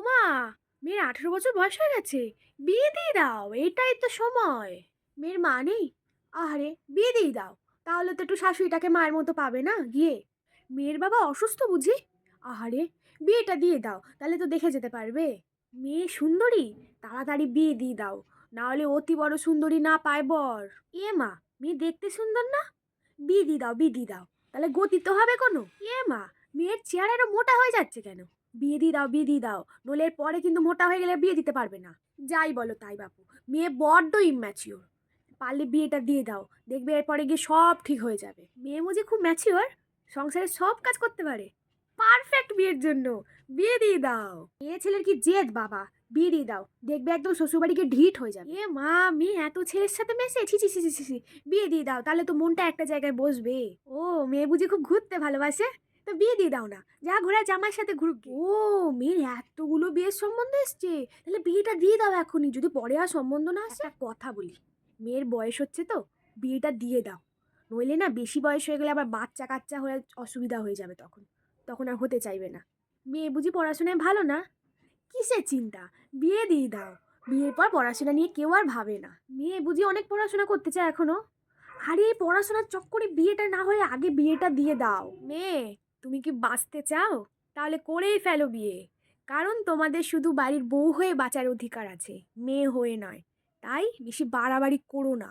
মা, মেয়ের 18 বছর বয়স হয়ে গেছে, বিয়ে দিয়ে দাও, এটাই তো সময়। মেয়ের মা নেই? আহারে, বিয়ে দিয়ে দাও, তাহলে তো একটু শাশুড়িটাকে মায়ের মতো পাবে না গিয়ে। মেয়ের বাবা অসুস্থ বুঝি? আহারে, বিয়েটা দিয়ে দাও, তাহলে তো দেখে যেতে পারবে। মেয়ে সুন্দরী, তাড়াতাড়ি বিয়ে দিয়ে দাও, না হলে অতি বড় সুন্দরী না পায় বর। এ মা, মেয়ে দেখতে সুন্দর না? বিয়ে দিয়ে দাও, বিয়ে দিয়ে দাও, তাহলে গতি তো হবে কোনো। এ মা, মেয়ের চেহারা আরো মোটা হয়ে যাচ্ছে কেন? বিয়ে দিয়ে দাও, বিয়ে দিয়ে দাও, নইলে এর পরে কিন্তু মোটা হয়ে গেলে বিয়ে দিতে পারবে না। যাই বলো তাই বাপু, মেয়ে বড্ড ইম্যাচিওর। পারলে বিয়েটা দিয়ে দাও, দেখবে এরপরে গিয়ে সব ঠিক হয়ে যাবে। মেয়ে মুজি খুব ম্যাচিওর, সংসারে সব কাজ করতে পারে, পারফেক্ট বিয়ের জন্য। বিয়ে দিয়ে দাও। মেয়ে ছেলের কি জেদ বাবা, বিয়ে দিয়ে দাও, দেখবে একদম শ্বশুরবাড়িকে ঢিট হয়ে যাবে। এ মা, মেয়ে এত ছেলের সাথে মেশে, ছি ছি ছি ছি ছি ছি। বিয়ে দিয়ে দাও, তাহলে তো মনটা একটা জায়গায় বসবে। ও, মেয়ে বুঝি খুব ঘুরতে ভালোবাসে? তো বিয়ে দিয়ে দাও না, যা ঘোরা জামাইয়ের সাথে ঘুরুক গে। ও, মেয়ের এতগুলো বিয়ের সম্বন্ধ এসছে, তাহলে বিয়েটা দিয়ে দাও এখনই, যদি পরে আর সম্বন্ধ না আসে। একটা কথা বলি, মেয়ের বয়স হচ্ছে তো, বিয়েটা দিয়ে দাও, নইলে না বেশি বয়স হয়ে গেলে আবার বাচ্চা কাচ্চা হয়ে অসুবিধা হয়ে যাবে, তখন তখন আর হতে চাইবে না। মেয়ে বুঝি পড়াশোনায় ভালো না? কিসের চিন্তা, বিয়ে দিয়ে দাও, বিয়ের পর পড়াশোনা নিয়ে কেউ আর ভাবে না। মেয়ে বুঝি অনেক পড়াশোনা করতে চায় এখনো? আরে, এই পড়াশোনার চক্করে বিয়েটা না হয়ে আগে বিয়েটা দিয়ে দাও। মেয়ে, তুমি কি বাঁচতে চাও? তাহলে করেই ফেলো বিয়ে, কারণ তোমাদের শুধু বাড়ির বউ হয়ে বাঁচার অধিকার আছে, মেয়ে হয়ে নয়। তাই বেশি বাড়াবাড়ি করো না।